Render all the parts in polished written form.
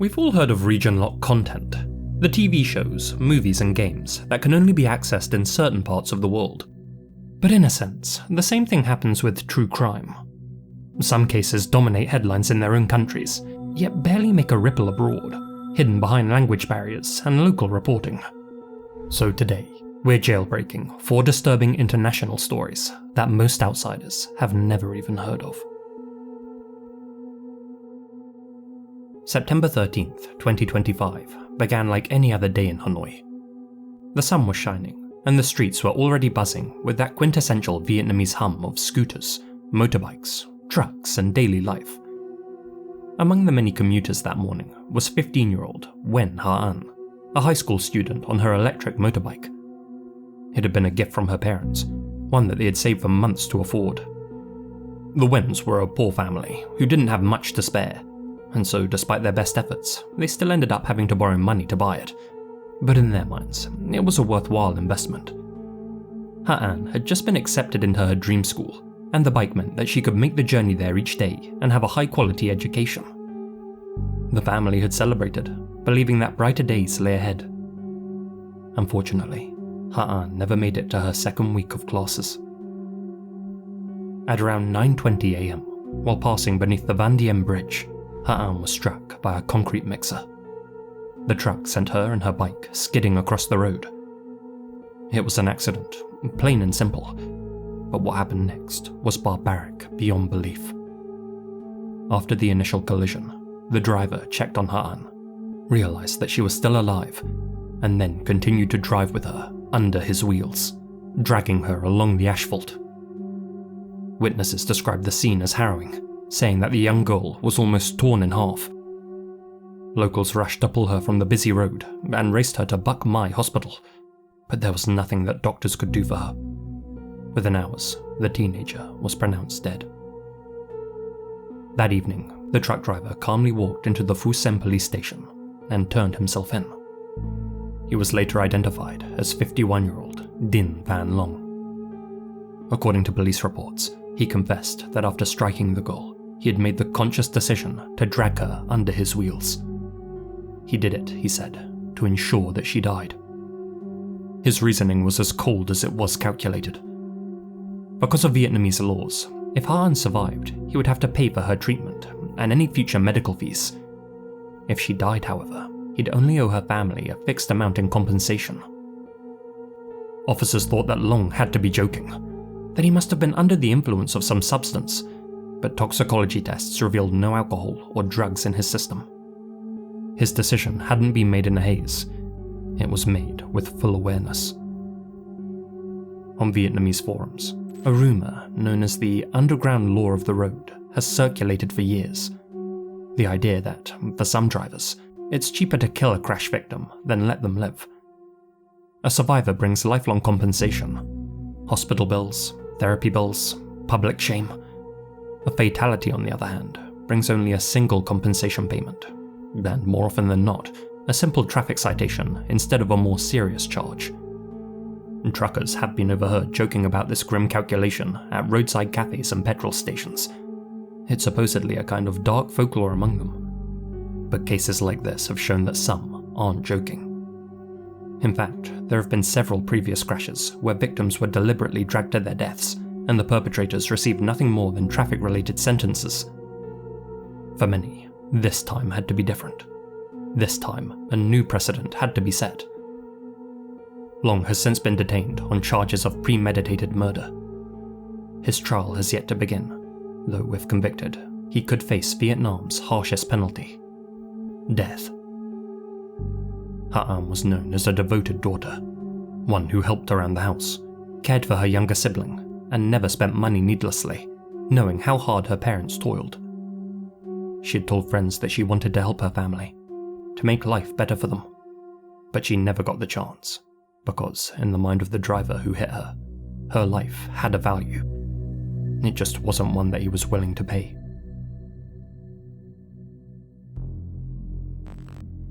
We've all heard of region-locked content, the TV shows, movies and games that can only be accessed in certain parts of the world. But in a sense, the same thing happens with true crime. Some cases dominate headlines in their own countries, yet barely make a ripple abroad, hidden behind language barriers and local reporting. So today, we're jailbreaking 4 disturbing international stories that most outsiders have never even heard of. September 13th, 2025 began like any other day in Hanoi. The sun was shining, and the streets were already buzzing with that quintessential Vietnamese hum of scooters, motorbikes, trucks, and daily life. Among the many commuters that morning was 15-year-old Wen Ha-an, a high school student on her electric motorbike. It had been a gift from her parents, one that they had saved for months to afford. The Wens were a poor family who didn't have much to spare, and so despite their best efforts, they still ended up having to borrow money to buy it. But in their minds, it was a worthwhile investment. Ha-an had just been accepted into her dream school, and the bike meant that she could make the journey there each day and have a high-quality education. The family had celebrated, believing that brighter days lay ahead. Unfortunately, Ha-an never made it to her second week of classes. At around 9:20 AM, while passing beneath the Van Diem Bridge, Ha-an was struck by a concrete mixer. The truck sent her and her bike skidding across the road. It was an accident, plain and simple, but what happened next was barbaric beyond belief. After the initial collision, the driver checked on Ha-an, realized that she was still alive, and then continued to drive with her under his wheels, dragging her along the asphalt. Witnesses described the scene as harrowing, saying that the young girl was almost torn in half. Locals rushed to pull her from the busy road and raced her to Buk Mai Hospital, but there was nothing that doctors could do for her. Within hours, the teenager was pronounced dead. That evening, the truck driver calmly walked into the Phu Sen police station and turned himself in. He was later identified as 51-year-old Din Van Long. According to police reports, he confessed that after striking the girl, he had made the conscious decision to drag her under his wheels. He did it, he said, to ensure that she died. His reasoning was as cold as it was calculated. Because of Vietnamese laws, if Ha-an survived, he would have to pay for her treatment and any future medical fees. If she died, however, he'd only owe her family a fixed amount in compensation. Officers thought that Long had to be joking, that he must have been under the influence of some substance, but toxicology tests revealed no alcohol or drugs in his system. His decision hadn't been made in a haze, it was made with full awareness. On Vietnamese forums, a rumour known as the underground law of the road has circulated for years. The idea that, for some drivers, it's cheaper to kill a crash victim than let them live. A survivor brings lifelong compensation, hospital bills, therapy bills, public shame. A fatality, on the other hand, brings only a single compensation payment, and more often than not, a simple traffic citation instead of a more serious charge. Truckers have been overheard joking about this grim calculation at roadside cafes and petrol stations. It's supposedly a kind of dark folklore among them. But cases like this have shown that some aren't joking. In fact, there have been several previous crashes where victims were deliberately dragged to their deaths, and the perpetrators received nothing more than traffic-related sentences. For many, this time had to be different. This time, a new precedent had to be set. Long has since been detained on charges of premeditated murder. His trial has yet to begin, though if convicted, he could face Vietnam's harshest penalty: death. Ha-an was known as a devoted daughter, one who helped around the house, cared for her younger sibling, and never spent money needlessly, knowing how hard her parents toiled. She had told friends that she wanted to help her family, to make life better for them, but she never got the chance, because in the mind of the driver who hit her, her life had a value. It just wasn't one that he was willing to pay.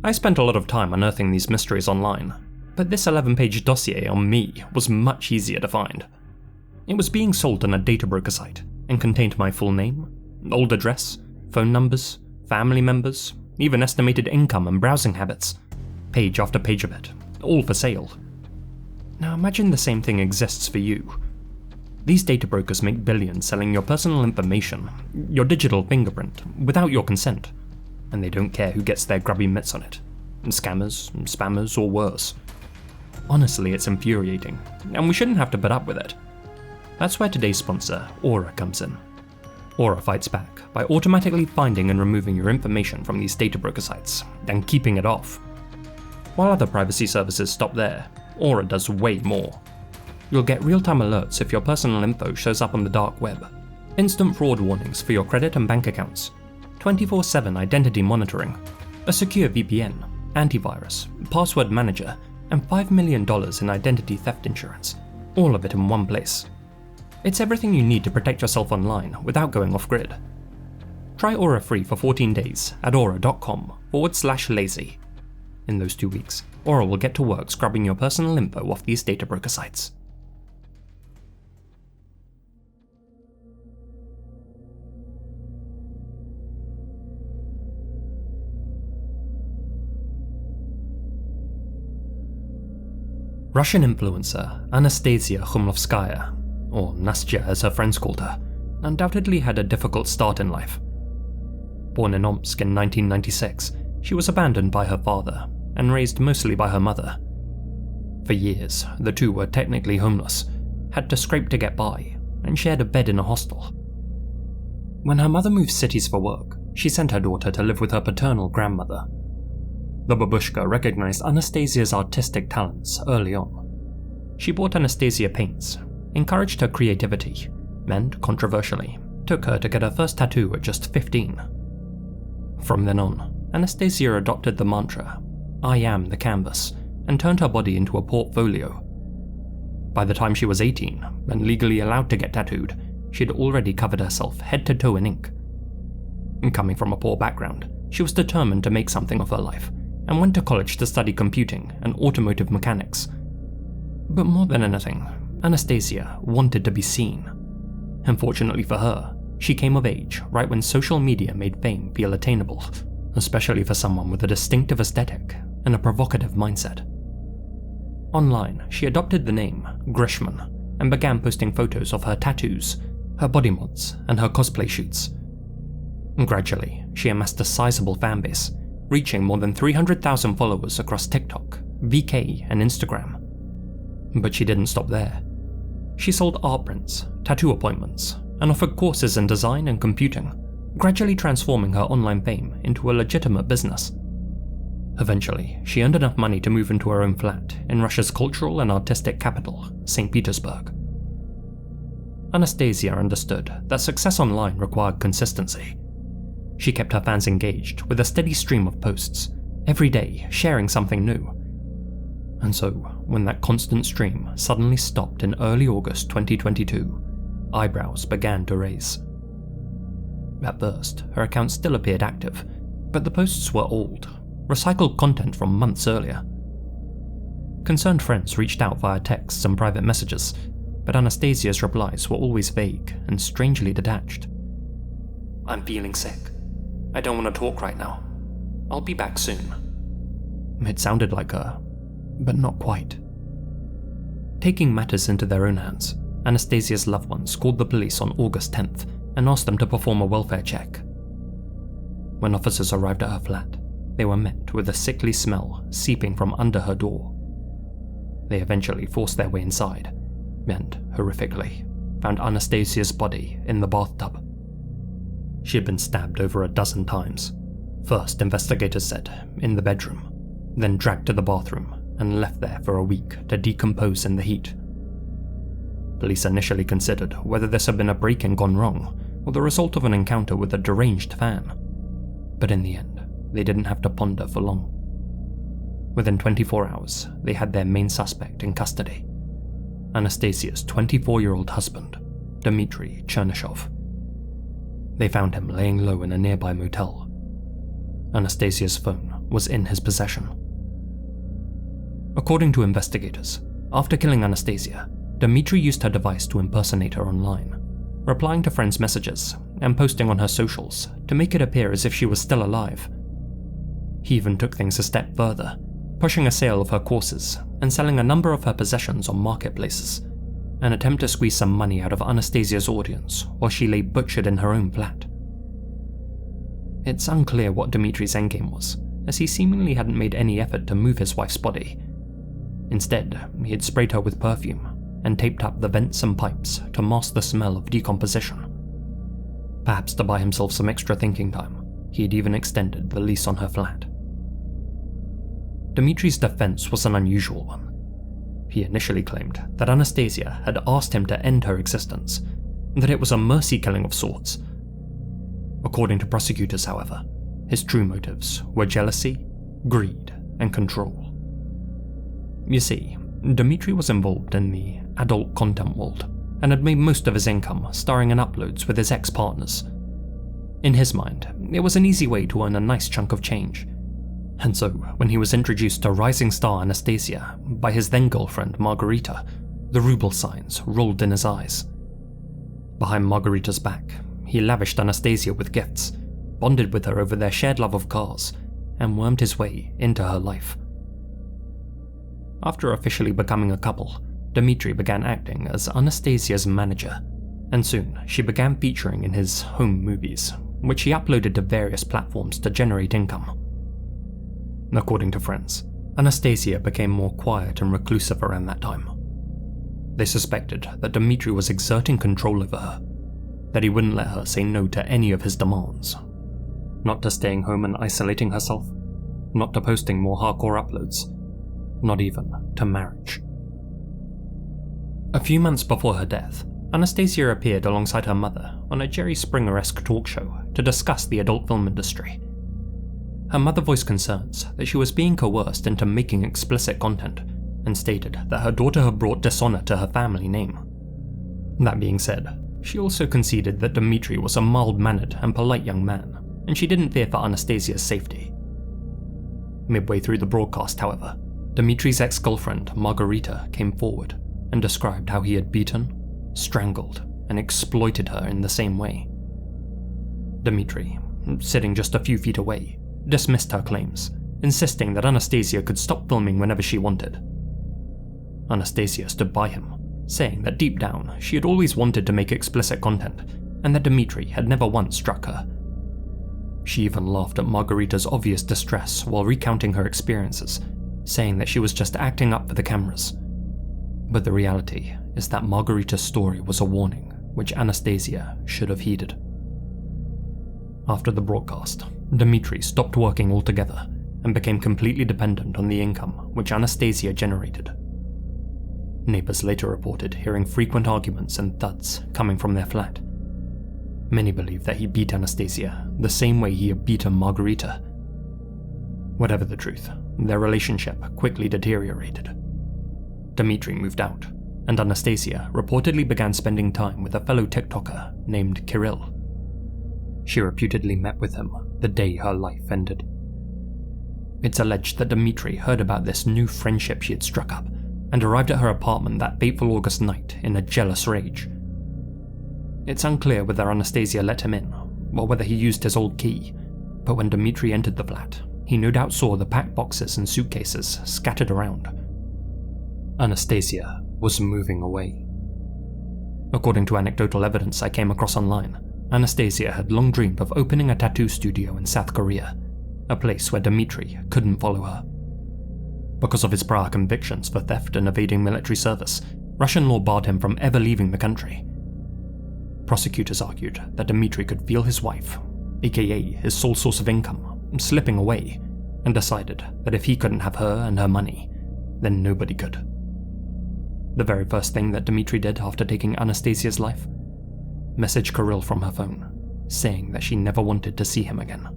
I spent a lot of time unearthing these mysteries online, but this 11-page dossier on me was much easier to find. It was being sold on a data broker site and contained my full name, old address, phone numbers, family members, even estimated income and browsing habits. Page after page of it, all for sale. Now imagine the same thing exists for you. These data brokers make billions selling your personal information, your digital fingerprint, without your consent, and they don't care who gets their grubby mitts on it. Scammers, spammers, or worse. Honestly, it's infuriating, and we shouldn't have to put up with it. That's where today's sponsor, Aura, comes in. Aura fights back by automatically finding and removing your information from these data broker sites, and keeping it off. While other privacy services stop there, Aura does way more. You'll get real-time alerts if your personal info shows up on the dark web, instant fraud warnings for your credit and bank accounts, 24/7 identity monitoring, a secure VPN, antivirus, password manager, and $5 million in identity theft insurance, all of it in one place. It's everything you need to protect yourself online without going off-grid. Try Aura free for 14 days at aura.com/lazy. In those 2 weeks, Aura will get to work scrubbing your personal info off these data broker sites. Russian influencer Anastasia Khumlovskaya, or Nastya as her friends called her, undoubtedly had a difficult start in life. Born in Omsk in 1996, she was abandoned by her father and raised mostly by her mother. For years, the two were technically homeless, had to scrape to get by, and shared a bed in a hostel. When her mother moved cities for work, she sent her daughter to live with her paternal grandmother. The babushka recognized Anastasia's artistic talents early on. She bought Anastasia paints, encouraged her creativity, and, controversially, took her to get her first tattoo at just 15. From then on, Anastasia adopted the mantra, "I am the canvas," and turned her body into a portfolio. By the time she was 18, and legally allowed to get tattooed, she'd already covered herself head to toe in ink. Coming from a poor background, she was determined to make something of her life, and went to college to study computing and automotive mechanics. But more than anything, Anastasia wanted to be seen. Unfortunately for her, she came of age right when social media made fame feel attainable, especially for someone with a distinctive aesthetic and a provocative mindset. Online, she adopted the name Grishman and began posting photos of her tattoos, her body mods, and her cosplay shoots. Gradually, she amassed a sizable fanbase, reaching more than 300,000 followers across TikTok, VK, and Instagram. But she didn't stop there. She sold art prints, tattoo appointments, and offered courses in design and computing, gradually transforming her online fame into a legitimate business. Eventually, she earned enough money to move into her own flat in Russia's cultural and artistic capital, St. Petersburg. Anastasia understood that success online required consistency. She kept her fans engaged with a steady stream of posts, every day sharing something new. And so, when that constant stream suddenly stopped in early August 2022, eyebrows began to raise. At first, her account still appeared active, but the posts were old, recycled content from months earlier. Concerned friends reached out via texts and private messages, but Anastasia's replies were always vague and strangely detached. "I'm feeling sick. I don't want to talk right now. I'll be back soon." It sounded like her, but not quite. Taking matters into their own hands, Anastasia's loved ones called the police on August 10th and asked them to perform a welfare check. When officers arrived at her flat, they were met with a sickly smell seeping from under her door. They eventually forced their way inside and, horrifically, found Anastasia's body in the bathtub. She had been stabbed over a dozen times. First, investigators said, in the bedroom, then dragged to the bathroom and left there for a week to decompose in the heat. Police initially considered whether this had been a break-in gone wrong or the result of an encounter with a deranged fan. But in the end, they didn't have to ponder for long. Within 24 hours, they had their main suspect in custody, Anastasia's 24-year-old husband, Dmitry Chernyshov. They found him laying low in a nearby motel. Anastasia's phone was in his possession. According to investigators, after killing Anastasia, Dmitry used her device to impersonate her online, replying to friends' messages and posting on her socials to make it appear as if she was still alive. He even took things a step further, pushing a sale of her courses and selling a number of her possessions on marketplaces, an attempt to squeeze some money out of Anastasia's audience while she lay butchered in her own flat. It's unclear what Dimitri's endgame was, as he seemingly hadn't made any effort to move his wife's body. Instead, he had sprayed her with perfume and taped up the vents and pipes to mask the smell of decomposition. Perhaps to buy himself some extra thinking time, he had even extended the lease on her flat. Dimitri's defense was an unusual one. He initially claimed that Anastasia had asked him to end her existence, and that it was a mercy killing of sorts. According to prosecutors, however, his true motives were jealousy, greed, and control. You see, Dimitri was involved in the adult content world and had made most of his income starring in uploads with his ex-partners. In his mind, it was an easy way to earn a nice chunk of change, and so when he was introduced to rising star Anastasia by his then-girlfriend Margarita, the ruble signs rolled in his eyes. Behind Margarita's back, he lavished Anastasia with gifts, bonded with her over their shared love of cars, and wormed his way into her life. After officially becoming a couple, Dimitri began acting as Anastasia's manager, and soon she began featuring in his home movies, which he uploaded to various platforms to generate income. According to friends, Anastasia became more quiet and reclusive around that time. They suspected that Dimitri was exerting control over her, that he wouldn't let her say no to any of his demands. Not to staying home and isolating herself, not to posting more hardcore uploads, not even to marriage. A few months before her death, Anastasia appeared alongside her mother on a Jerry Springer-esque talk show to discuss the adult film industry. Her mother voiced concerns that she was being coerced into making explicit content and stated that her daughter had brought dishonor to her family name. That being said, she also conceded that Dimitri was a mild-mannered and polite young man, and she didn't fear for Anastasia's safety. Midway through the broadcast, however, Dimitri's ex-girlfriend Margarita came forward and described how he had beaten, strangled, and exploited her in the same way. Dimitri, sitting just a few feet away, dismissed her claims, insisting that Anastasia could stop filming whenever she wanted. Anastasia stood by him, saying that deep down she had always wanted to make explicit content and that Dimitri had never once struck her. She even laughed at Margarita's obvious distress while recounting her experiences, saying that she was just acting up for the cameras. But the reality is that Margarita's story was a warning which Anastasia should have heeded. After the broadcast, Dimitri stopped working altogether and became completely dependent on the income which Anastasia generated. Neighbors later reported hearing frequent arguments and thuds coming from their flat. Many believe that he beat Anastasia the same way he had beaten Margarita. Whatever the truth, their relationship quickly deteriorated. Dimitri moved out, and Anastasia reportedly began spending time with a fellow TikToker named Kirill. She reputedly met with him the day her life ended. It's alleged that Dimitri heard about this new friendship she had struck up and arrived at her apartment that fateful August night in a jealous rage. It's unclear whether Anastasia let him in, or whether he used his old key, but when Dimitri entered the flat, he no doubt saw the packed boxes and suitcases scattered around. Anastasia was moving away. According to anecdotal evidence I came across online, Anastasia had long dreamed of opening a tattoo studio in South Korea, a place where Dimitri couldn't follow her. Because of his prior convictions for theft and evading military service, Russian law barred him from ever leaving the country. Prosecutors argued that Dimitri could feel his wife, aka his sole source of income, slipping away, and decided that if he couldn't have her and her money, then nobody could. The very first thing that Dimitri did after taking Anastasia's life? Message Kirill from her phone, saying that she never wanted to see him again.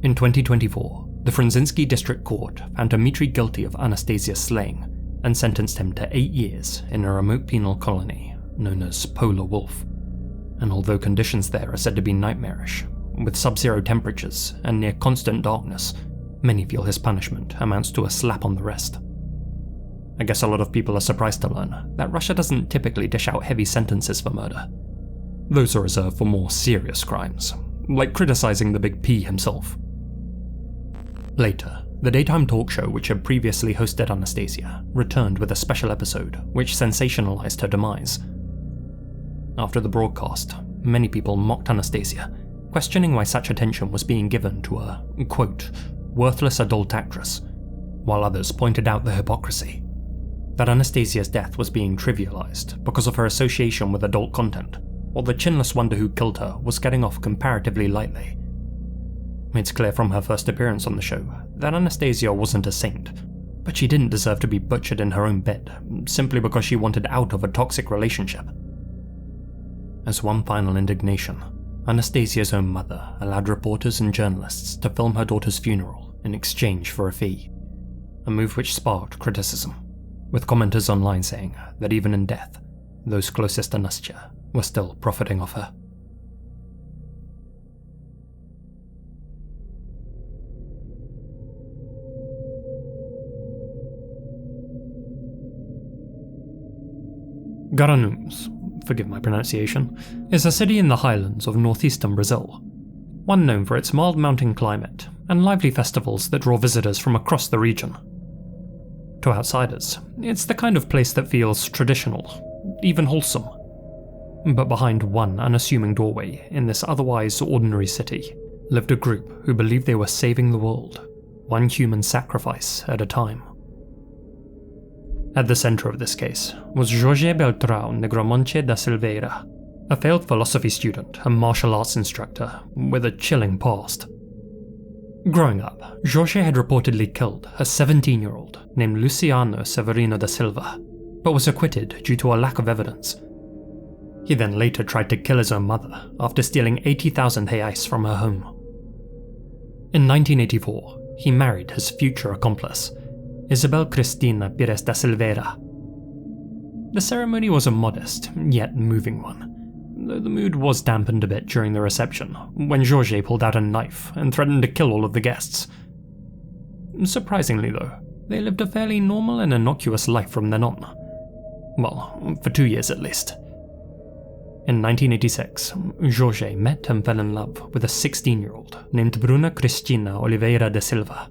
In 2024, the Frunzinski District Court found Dimitri guilty of Anastasia's slaying and sentenced him to 8 years in a remote penal colony known as Polar Wolf. And although conditions there are said to be nightmarish, with sub-zero temperatures and near constant darkness, many feel his punishment amounts to a slap on the wrist. I guess a lot of people are surprised to learn that Russia doesn't typically dish out heavy sentences for murder. Those are reserved for more serious crimes, like criticizing the Big P himself. Later, the daytime talk show which had previously hosted Anastasia returned with a special episode which sensationalized her demise. After the broadcast, many people mocked Anastasia, questioning why such attention was being given to a, quote, worthless adult actress, while others pointed out the hypocrisy. That Anastasia's death was being trivialized because of her association with adult content, while the chinless wonder who killed her was getting off comparatively lightly. It's clear from her first appearance on the show that Anastasia wasn't a saint, but she didn't deserve to be butchered in her own bed simply because she wanted out of a toxic relationship. As one final indignation, Anastasia's own mother allowed reporters and journalists to film her daughter's funeral in exchange for a fee, a move which sparked criticism, with commenters online saying that even in death, those closest to Nastya were still profiting off her. Garanhuns, forgive my pronunciation, is a city in the highlands of northeastern Brazil, one known for its mild mountain climate and lively festivals that draw visitors from across the region. To outsiders, it's the kind of place that feels traditional, even wholesome. But behind one unassuming doorway in this otherwise ordinary city lived a group who believed they were saving the world, one human sacrifice at a time. At the center of this case was Jorge Beltrão Negromonte da Silveira, a failed philosophy student and martial arts instructor with a chilling past. Growing up, Jorge had reportedly killed a 17-year-old named Luciano Severino da Silva, but was acquitted due to a lack of evidence. He then later tried to kill his own mother after stealing 80,000 reais from her home. In 1984, he married his future accomplice, Isabel Cristina Pires da Silveira. The ceremony was a modest, yet moving one, though the mood was dampened a bit during the reception, when Jorge pulled out a knife and threatened to kill all of the guests. Surprisingly though, they lived a fairly normal and innocuous life from then on. Well, for 2 years at least. In 1986, Jorge met and fell in love with a 16-year-old named Bruna Cristina Oliveira da Silva.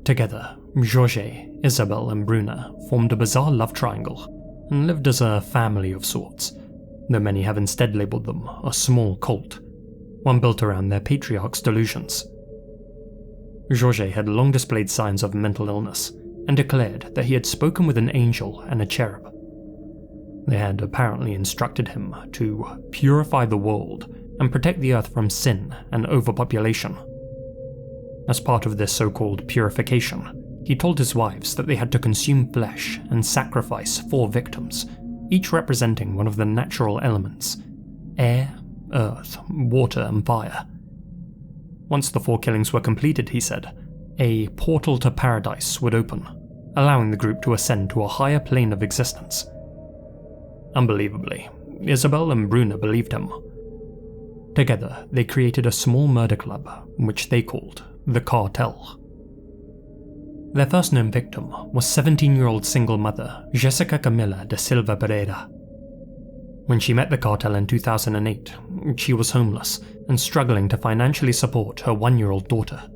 Together, Jorge, Isabel and Bruna formed a bizarre love triangle and lived as a family of sorts, though many have instead labelled them a small cult, one built around their patriarch's delusions. Jorge had long displayed signs of mental illness and declared that he had spoken with an angel and a cherub. They had apparently instructed him to purify the world and protect the earth from sin and overpopulation. As part of this so-called purification, he told his wives that they had to consume flesh and sacrifice 4 victims, each representing one of the natural elements: air, earth, water and fire. Once the 4 killings were completed, he said, a portal to paradise would open, allowing the group to ascend to a higher plane of existence. Unbelievably, Isabel and Bruna believed him. Together, they created a small murder club, which they called the Cartel. Their first known victim was 17-year-old single mother Jessica Camila da Silva Pereira. When she met the cartel in 2008, she was homeless and struggling to financially support her 1-year-old daughter.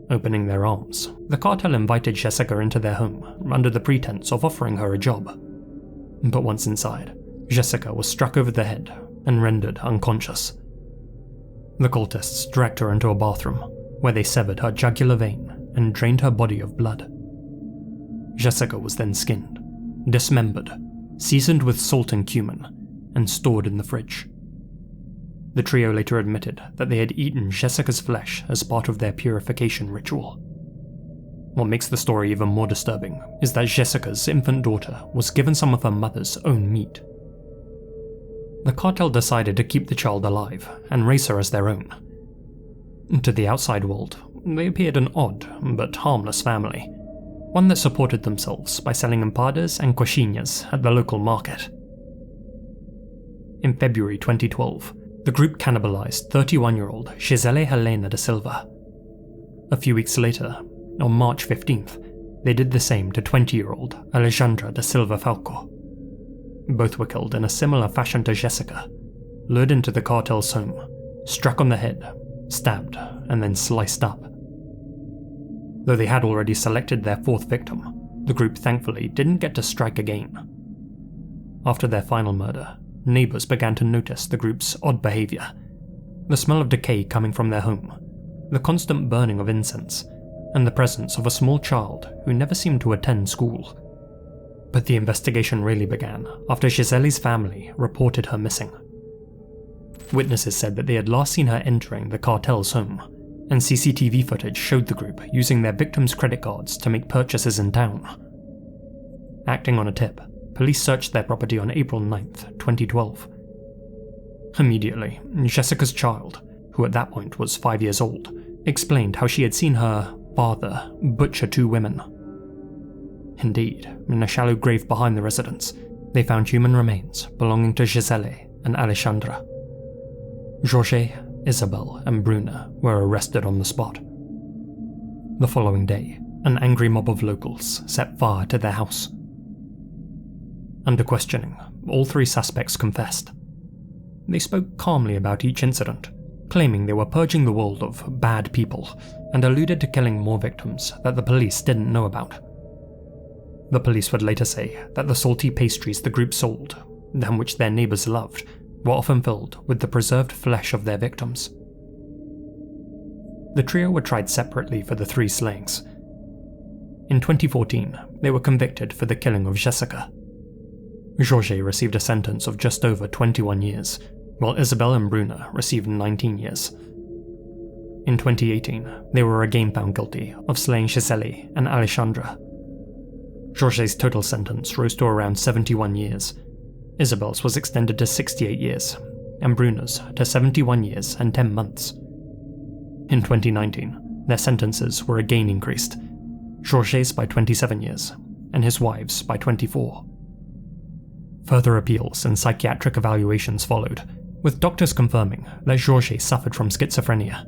Opening their arms, the cartel invited Jessica into their home under the pretense of offering her a job. But once inside, Jessica was struck over the head and rendered unconscious. The cultists dragged her into a bathroom, where they severed her jugular vein and drained her body of blood. Jessica was then skinned, dismembered, seasoned with salt and cumin, and stored in the fridge. The trio later admitted that they had eaten Jessica's flesh as part of their purification ritual. What makes the story even more disturbing is that Jessica's infant daughter was given some of her mother's own meat. The cartel decided to keep the child alive and raise her as their own. To the outside world, they appeared an odd but harmless family, one that supported themselves by selling empadas and coxinhas at the local market. In February 2012, the group cannibalized 31-year-old Gisele Helena da Silva. A few weeks later, on March 15th, they did the same to 20-year-old Alejandra da Silva Falco. Both were killed in a similar fashion to Jessica, lured into the cartel's home, struck on the head, stabbed, and then sliced up, Though they had already selected their fourth victim, the group thankfully didn't get to strike again. After their final murder, neighbours began to notice the group's odd behaviour. The smell of decay coming from their home, the constant burning of incense, and the presence of a small child who never seemed to attend school. But the investigation really began after Gisele's family reported her missing. Witnesses said that they had last seen her entering the cartel's home, and CCTV footage showed the group using their victims' credit cards to make purchases in town. Acting on a tip, police searched their property on April 9th, 2012. Immediately, Jessica's child, who at that point was 5 years old, explained how she had seen her father butcher 2 women. Indeed, in a shallow grave behind the residence, they found human remains belonging to Gisele and Alexandra. Georges, Isabel, and Bruna were arrested on the spot. The following day, an angry mob of locals set fire to their house. Under questioning, all 3 suspects confessed. They spoke calmly about each incident, claiming they were purging the world of bad people, and alluded to killing more victims that the police didn't know about. The police would later say that the salty pastries the group sold, and which their neighbours loved, were often filled with the preserved flesh of their victims. The trio were tried separately for the 3 slayings. In 2014, they were convicted for the killing of Jessica. Georges received a sentence of just over 21 years, while Isabel and Bruna received 19 years. In 2018, they were again found guilty of slaying Gisele and Alexandra. Georges' total sentence rose to around 71 years. Isabel's was extended to 68 years, and Bruna's to 71 years and 10 months. In 2019, their sentences were again increased, Georges' by 27 years, and his wife's by 24. Further appeals and psychiatric evaluations followed, with doctors confirming that Georges suffered from schizophrenia.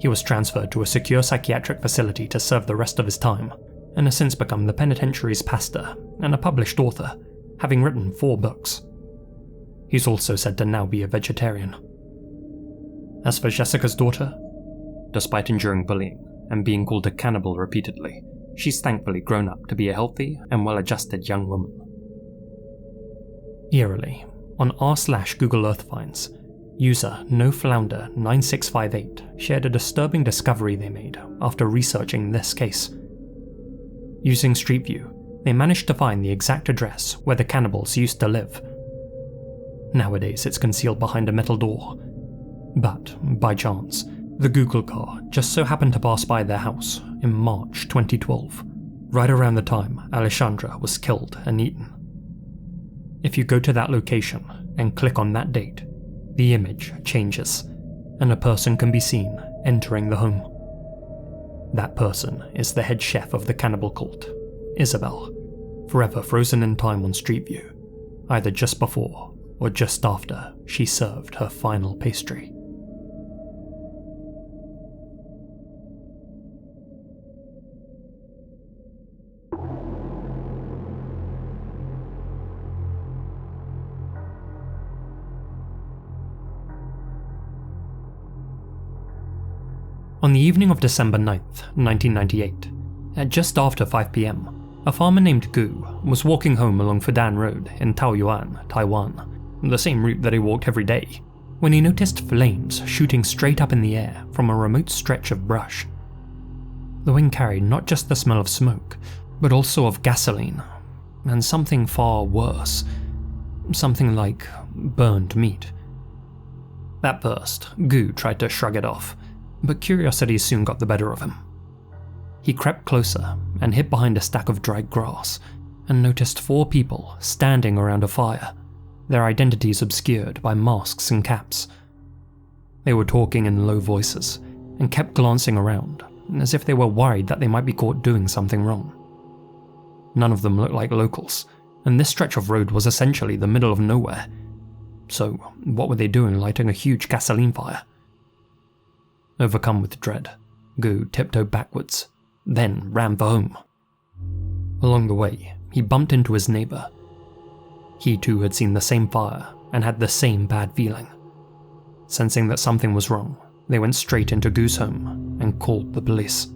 He was transferred to a secure psychiatric facility to serve the rest of his time, and has since become the penitentiary's pastor and a published author, having written 4 books. He's also said to now be a vegetarian. As for Jessica's daughter, despite enduring bullying and being called a cannibal repeatedly, she's thankfully grown up to be a healthy and well-adjusted young woman. Eerily, on r/Google Earth Finds, user NoFlounder9658 shared a disturbing discovery they made after researching this case. Using Street View, they managed to find the exact address where the cannibals used to live. Nowadays it's concealed behind a metal door, but, by chance, the Google car just so happened to pass by their house in March 2012, right around the time Alexandra was killed and eaten. If you go to that location and click on that date, the image changes, and a person can be seen entering the home. That person is the head chef of the cannibal cult, Isabel, forever frozen in time on Street View, either just before or just after she served her final pastry. On the evening of December 9th, 1998, at just after 5 PM, a farmer named Gu was walking home along Fudan Road in Taoyuan, Taiwan, the same route that he walked every day, when he noticed flames shooting straight up in the air from a remote stretch of brush. The wind carried not just the smell of smoke, but also of gasoline, and something far worse, something like burned meat. At first, Gu tried to shrug it off, but curiosity soon got the better of him. He crept closer and hid behind a stack of dried grass and noticed 4 people standing around a fire, their identities obscured by masks and caps. They were talking in low voices and kept glancing around as if they were worried that they might be caught doing something wrong. None of them looked like locals, and this stretch of road was essentially the middle of nowhere. So what were they doing lighting a huge gasoline fire? Overcome with dread, Gu tiptoed backwards, then ran for home. Along the way, he bumped into his neighbour. He too had seen the same fire and had the same bad feeling. Sensing that something was wrong, they went straight into Gu's home and called the police.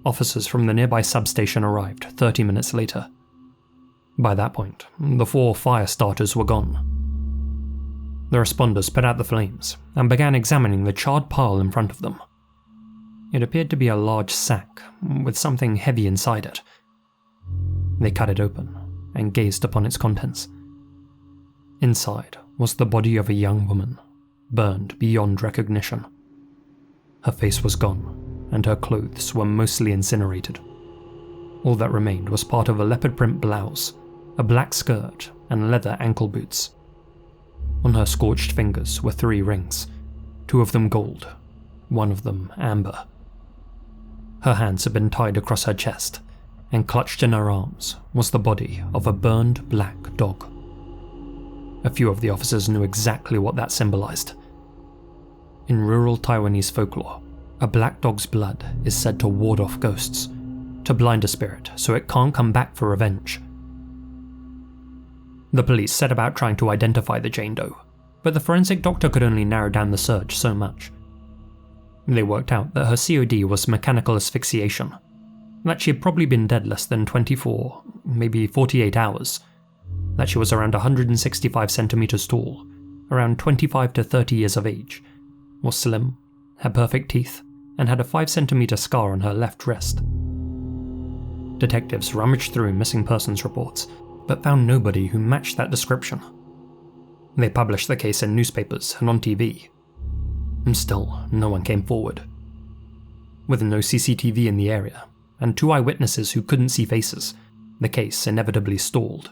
officers from the nearby substation arrived 30 minutes later. By that point, the 4 fire starters were gone. The responders put out the flames and began examining the charred pile in front of them. It appeared to be a large sack with something heavy inside it. They cut it open and gazed upon its contents. Inside was the body of a young woman, burned beyond recognition. Her face was gone, and her clothes were mostly incinerated. All that remained was part of a leopard print blouse, a black skirt, and leather ankle boots. On her scorched fingers were 3 rings, 2 of them gold, 1 of them amber. Her hands had been tied across her chest, and clutched in her arms was the body of a burned black dog. A few of the officers knew exactly what that symbolized. In rural Taiwanese folklore, a black dog's blood is said to ward off ghosts, to blind a spirit so it can't come back for revenge. The police set about trying to identify the Jane Doe, but the forensic doctor could only narrow down the search so much. They worked out that her COD was mechanical asphyxiation, that she had probably been dead less than 24, maybe 48 hours, that she was around 165 centimeters tall, around 25 to 30 years of age, was slim, had perfect teeth, and had a 5-centimeter scar on her left wrist. Detectives rummaged through missing persons reports, but found nobody who matched that description. They published the case in newspapers and on TV. And still, no one came forward. With no CCTV in the area, and 2 eyewitnesses who couldn't see faces, the case inevitably stalled.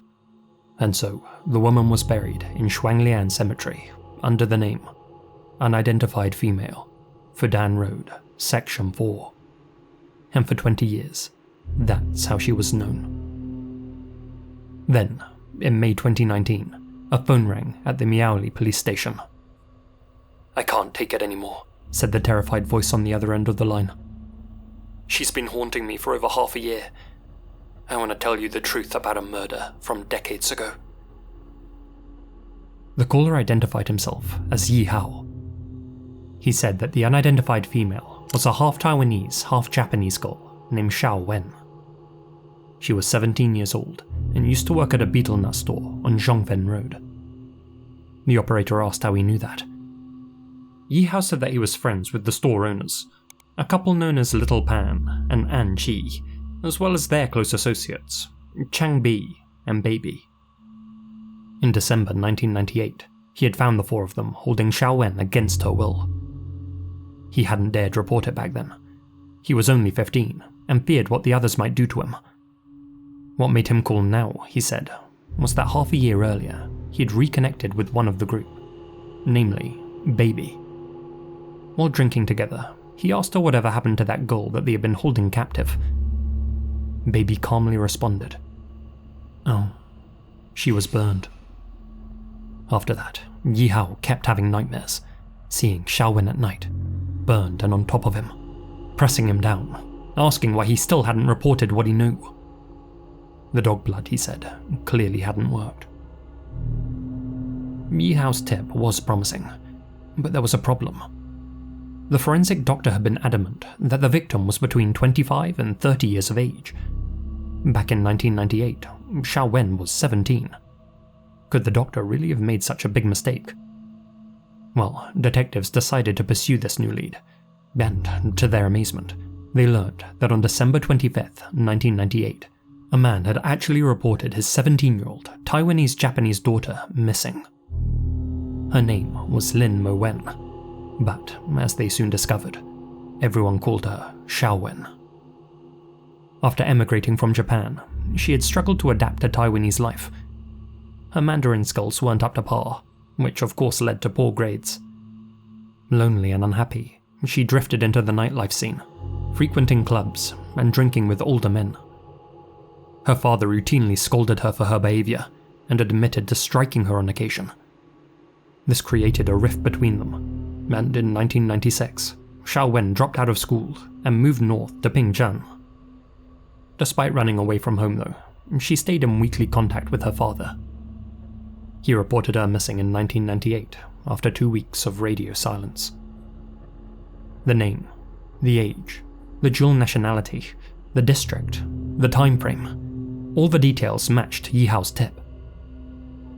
And so, the woman was buried in Shuanglian Cemetery, under the name Unidentified Female, Fudan Road, Section 4. And for 20 years, that's how she was known. Then, in May 2019, a phone rang at the Miaoli police station. "I can't take it anymore," said the terrified voice on the other end of the line. "She's been haunting me for over half a year. I want to tell you the truth about a murder from decades ago." The caller identified himself as Yi Hao. He said that the unidentified female was a half-Taiwanese, half-Japanese girl named Xiao Wen. She was 17 years old and used to work at a betel nut store on Zhongfen Road. The operator asked how he knew that. Yi Hao said that he was friends with the store owners, a couple known as Little Pan and An Chi, as well as their close associates, Chang Bi and Baby. In December 1998, he had found the 4 of them holding Xiao Wen against her will. He hadn't dared report it back then. He was only 15 and feared what the others might do to him. What made him call now, he said, was that half a year earlier, he had reconnected with one of the group, namely, Baby. While drinking together, he asked her whatever happened to that girl that they had been holding captive. Baby calmly responded, "Oh, she was burned." After that, Yi Hao kept having nightmares, seeing Xiao Wen at night, burned and on top of him, pressing him down, asking why he still hadn't reported what he knew. The dog blood, he said, clearly hadn't worked. Yi Hao's tip was promising, but there was a problem. The forensic doctor had been adamant that the victim was between 25 and 30 years of age. Back in 1998, Xiao Wen was 17. Could the doctor really have made such a big mistake? Well, detectives decided to pursue this new lead, and, to their amazement, they learned that on December 25th, 1998, a man had actually reported his 17-year-old Taiwanese-Japanese daughter missing. Her name was Lin Mo Wen, but, as they soon discovered, everyone called her Xiao Wen. After emigrating from Japan, she had struggled to adapt to Taiwanese life. Her Mandarin skills weren't up to par, which of course led to poor grades. Lonely and unhappy, she drifted into the nightlife scene, frequenting clubs and drinking with older men. Her father routinely scolded her for her behavior and admitted to striking her on occasion. This created a rift between them, and in 1996, Xiao Wen dropped out of school and moved north to Pingzhen. Despite running away from home though, she stayed in weekly contact with her father. He reported her missing in 1998 after 2 weeks of radio silence. The name, the age, the dual nationality, the district, the time frame. All the details matched Yihao's tip.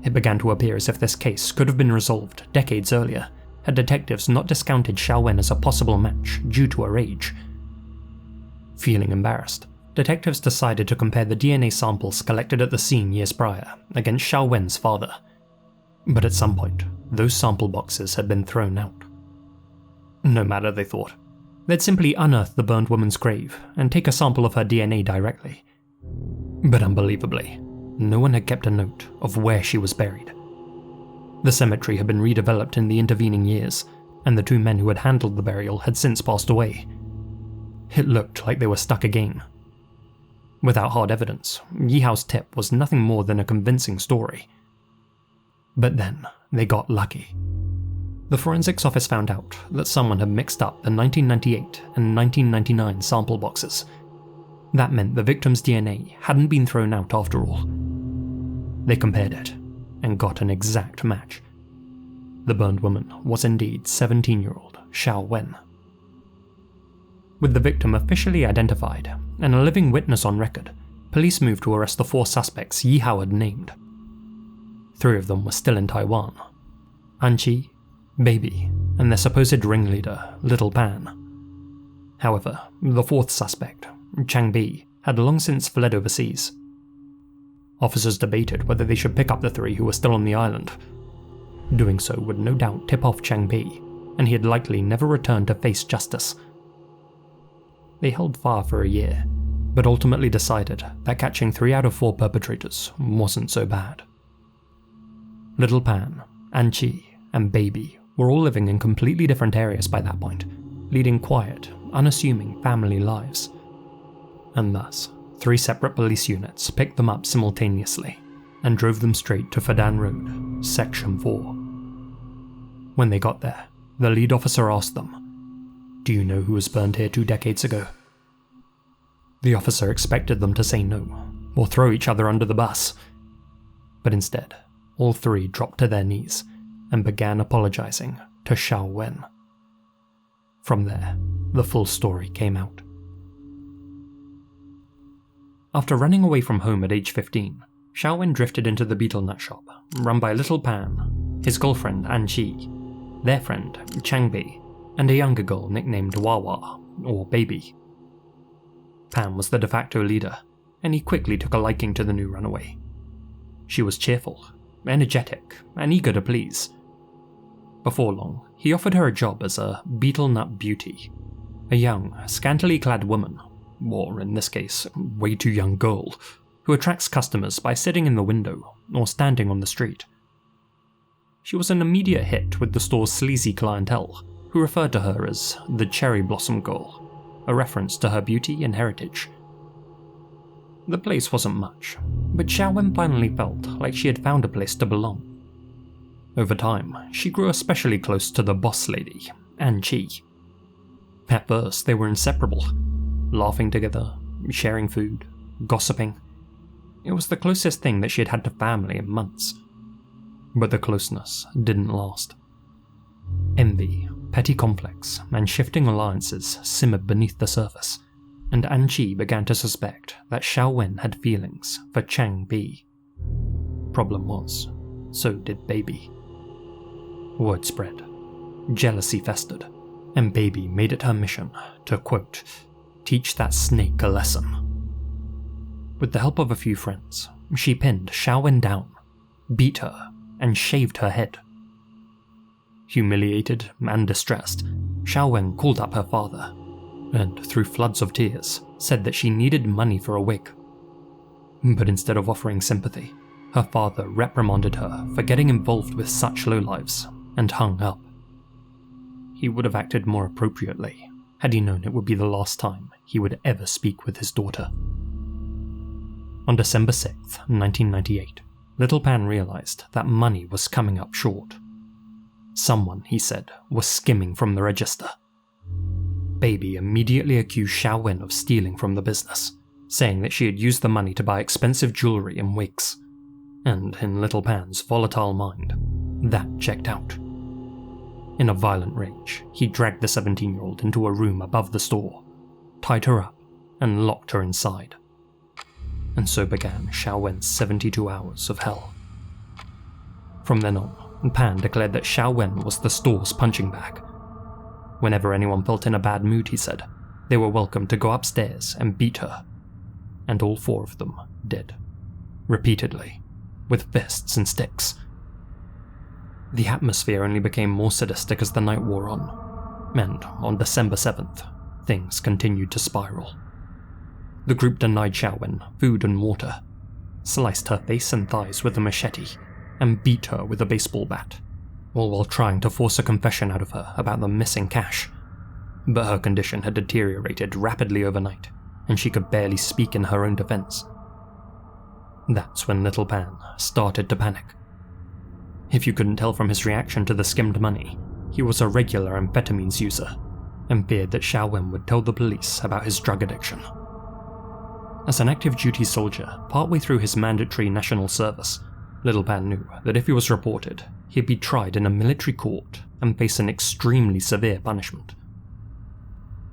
It began to appear as if this case could have been resolved decades earlier had detectives not discounted Xiaowen as a possible match due to her age. Feeling embarrassed, detectives decided to compare the DNA samples collected at the scene years prior against Xiaowen's father. But at some point, those sample boxes had been thrown out. No matter, they thought. They'd simply unearth the burned woman's grave and take a sample of her DNA directly. But unbelievably, no one had kept a note of where she was buried. The cemetery had been redeveloped in the intervening years, and the two men who had handled the burial had since passed away. It looked like they were stuck again. Without hard evidence, Yihao's tip was nothing more than a convincing story. But then, they got lucky. The forensics office found out that someone had mixed up the 1998 and 1999 sample boxes. That meant the victim's DNA hadn't been thrown out after all. They compared it, and got an exact match. The burned woman was indeed 17-year-old Xiaowen. With the victim officially identified, and a living witness on record, police moved to arrest the 4 suspects Yihao had named. 3 of them were still in Taiwan: Anqi, Baby, and their supposed ringleader, Little Pan. However, the 4th suspect, Changbi, had long since fled overseas. Officers debated whether they should pick up the 3 who were still on the island. Doing so would no doubt tip off Changbi, and he had likely never returned to face justice. They held fire for a year, but ultimately decided that catching 3 out of 4 perpetrators wasn't so bad. Little Pan, Anqi, and Baby were all living in completely different areas by that point, leading quiet, unassuming family lives. And thus, 3 separate police units picked them up simultaneously and drove them straight to Fadan Road, Section 4. When they got there, the lead officer asked them, "Do you know who was burned here 2 decades ago?" The officer expected them to say no, or throw each other under the bus. But instead, all 3 dropped to their knees and began apologizing to Xiaowen. From there, the full story came out. After running away from home at age 15, Xiaowen drifted into the beetle nut shop, run by Little Pan, his girlfriend Anqi, their friend Changbi, and a younger girl nicknamed Wawa, or Baby. Pan was the de facto leader, and he quickly took a liking to the new runaway. She was cheerful, energetic, and eager to please. Before long, he offered her a job as a beetle nut beauty, a young, scantily clad woman, or in this case, way too young girl, who attracts customers by sitting in the window or standing on the street. She was an immediate hit with the store's sleazy clientele, who referred to her as the Cherry Blossom Girl, a reference to her beauty and heritage. The place wasn't much, but Xiaowen finally felt like she had found a place to belong. Over time, she grew especially close to the boss lady, Anqi. At first, they were inseparable, laughing together, sharing food, gossiping. It was the closest thing that she had had to family in months. But the closeness didn't last. Envy, petty conflicts, and shifting alliances simmered beneath the surface, and Anqi began to suspect that Xiaowen had feelings for Changbi. Problem was, so did Baby. Word spread, jealousy festered, and Baby made it her mission to, quote, teach that snake a lesson. With the help of a few friends, she pinned Xiaowen down, beat her, and shaved her head. Humiliated and distressed, Xiaowen called up her father, and through floods of tears, said that she needed money for a wig. But instead of offering sympathy, her father reprimanded her for getting involved with such lowlives, and hung up. He would have acted more appropriately had he known it would be the last time he would ever speak with his daughter. On December 6th, 1998, Little Pan realized that money was coming up short. Someone, he said, was skimming from the register. Baby immediately accused Xiaowen of stealing from the business, saying that she had used the money to buy expensive jewelry and wigs. And in Little Pan's volatile mind, that checked out. In a violent rage, he dragged the 17-year-old into a room above the store, tied her up, and locked her inside. And so began Xiaowen's 72 hours of hell. From then on, Pan declared that Xiaowen was the store's punching bag. Whenever anyone felt in a bad mood, he said, they were welcome to go upstairs and beat her. And all 4 of them did. Repeatedly, with fists and sticks. The atmosphere only became more sadistic as the night wore on, and on December 7th, things continued to spiral. The group denied Xiaowen food and water, sliced her face and thighs with a machete, and beat her with a baseball bat, all while trying to force a confession out of her about the missing cash. But her condition had deteriorated rapidly overnight, and she could barely speak in her own defense. That's when Little Pan started to panic. If you couldn't tell from his reaction to the skimmed money, he was a regular amphetamines user, and feared that Xiaowen would tell the police about his drug addiction. As an active duty soldier, partway through his mandatory national service, Little Pan knew that if he was reported, he'd be tried in a military court and face an extremely severe punishment.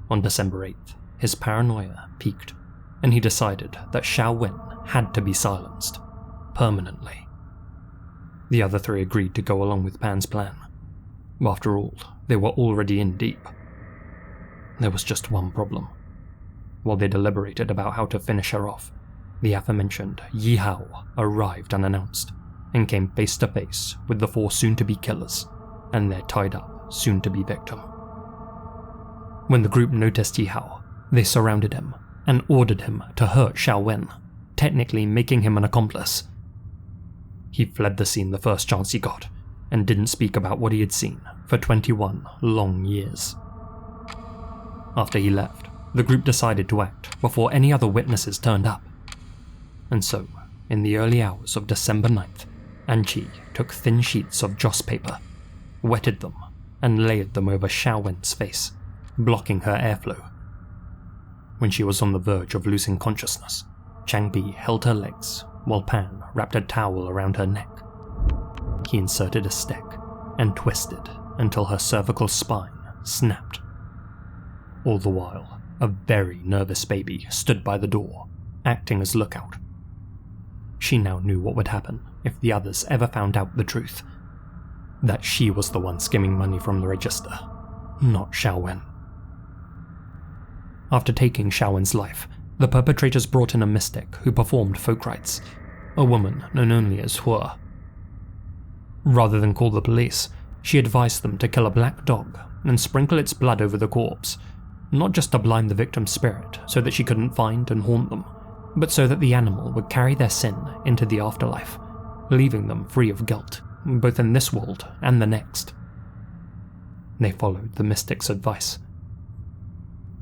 On December 8th, his paranoia peaked, and he decided that Xiaowen had to be silenced, permanently. The other 3 agreed to go along with Pan's plan. After all, they were already in deep. There was just one problem. While they deliberated about how to finish her off, the aforementioned Yi Hao arrived unannounced and came face to face with the 4 soon-to-be killers and their tied-up soon-to-be victim. When the group noticed Yi Hao, they surrounded him and ordered him to hurt Xiaowen, technically making him an accomplice. He fled the scene the first chance he got and didn't speak about what he had seen for 21 long years. After he left, the group decided to act before any other witnesses turned up. And so, in the early hours of December 9th, Anqi took thin sheets of joss paper, wetted them, and layered them over Xiaowen's face, blocking her airflow. When she was on the verge of losing consciousness, Changbi held her legs while Pan wrapped a towel around her neck. He inserted a stick and twisted until her cervical spine snapped. All the while, a very nervous baby stood by the door, acting as lookout. She now knew what would happen if the others ever found out the truth. That she was the one skimming money from the register, not Xiaowen. After taking Xiaowen's life, the perpetrators brought in a mystic who performed folk rites, a woman known only as Hua. Rather than call the police, she advised them to kill a black dog and sprinkle its blood over the corpse, not just to blind the victim's spirit so that she couldn't find and haunt them, but so that the animal would carry their sin into the afterlife, leaving them free of guilt, both in this world and the next. They followed the mystic's advice.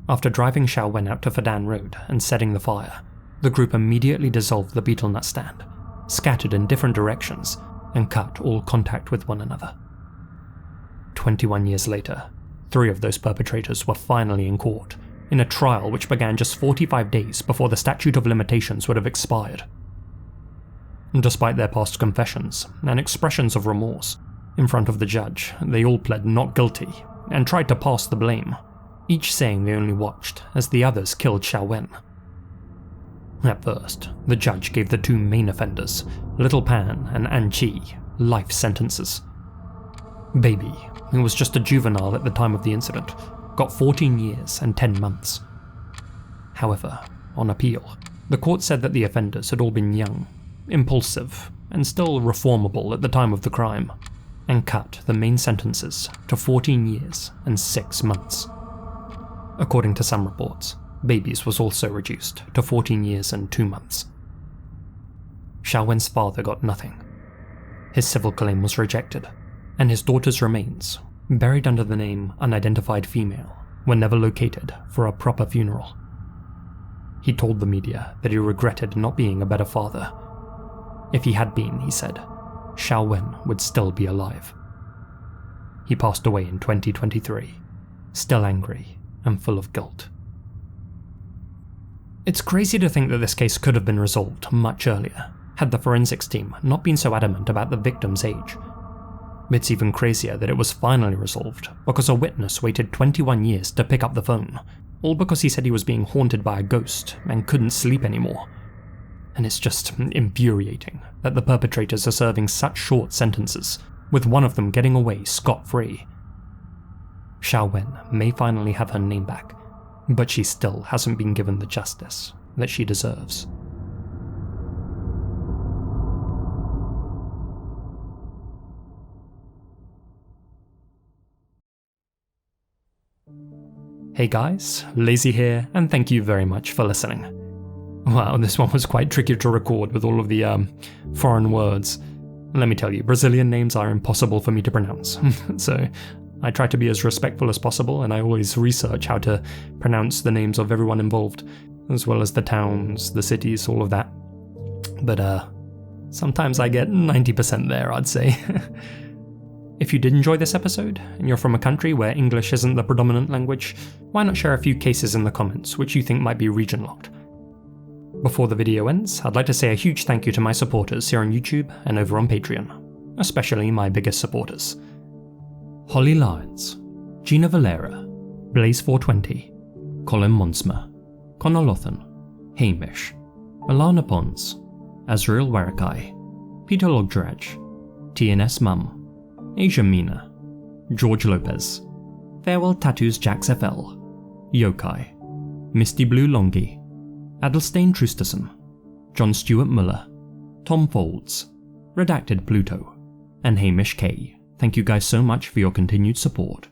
After driving Xiaowen out to Fadan Road and setting the fire, the group immediately dissolved the betel nut stand, scattered in different directions, and cut all contact with one another. 21 years later, 3 of those perpetrators were finally in court, in a trial which began just 45 days before the statute of limitations would have expired. Despite their past confessions and expressions of remorse, in front of the judge, they all pled not guilty and tried to pass the blame, each saying they only watched as the others killed Xiaowen. At first, the judge gave the 2 main offenders, Little Pan and Anqi, life sentences. Baby, who was just a juvenile at the time of the incident, got 14 years and 10 months. However, on appeal, the court said that the offenders had all been young, impulsive, and still reformable at the time of the crime, and cut the main sentences to 14 years and 6 months. According to some reports, Baby's was also reduced to 14 years and 2 months. Xiaowen's father got nothing. His civil claim was rejected, and his daughter's remains, buried under the name Unidentified Female, were never located for a proper funeral. He told the media that he regretted not being a better father. If he had been, he said, Xiaowen would still be alive. He passed away in 2023, still angry and full of guilt. It's crazy to think that this case could have been resolved much earlier, had the forensics team not been so adamant about the victim's age. It's even crazier that it was finally resolved because a witness waited 21 years to pick up the phone, all because he said he was being haunted by a ghost and couldn't sleep anymore. And it's just infuriating that the perpetrators are serving such short sentences, with one of them getting away scot-free. Xiaowen may finally have her name back, but she still hasn't been given the justice that she deserves. Hey guys, Lazy here, and thank you very much for listening. Wow, this one was quite tricky to record with all of the foreign words. Let me tell you, Brazilian names are impossible for me to pronounce, so I try to be as respectful as possible, and I always research how to pronounce the names of everyone involved, as well as the towns, the cities, all of that. But sometimes I get 90% there, I'd say. If you did enjoy this episode, and you're from a country where English isn't the predominant language, why not share a few cases in the comments which you think might be region-locked? Before the video ends, I'd like to say a huge thank you to my supporters here on YouTube and over on Patreon, especially my biggest supporters. Holly Lyons, Gina Valera, Blaze420, Colin Monsma, Connor Louthan, Hamish, Alana Pons, Azrael Warakai, Peter Lulgjuraj, TNS Mum, Asia Mina, George Lopez, Farewelltattoosjaxfl, Yokai, Mistyblue Longie, Aðalsteinn Traustason, John Stewart Muller, Tom Foulds, Redacted Pluto, and Hamish K. Thank you guys so much for your continued support.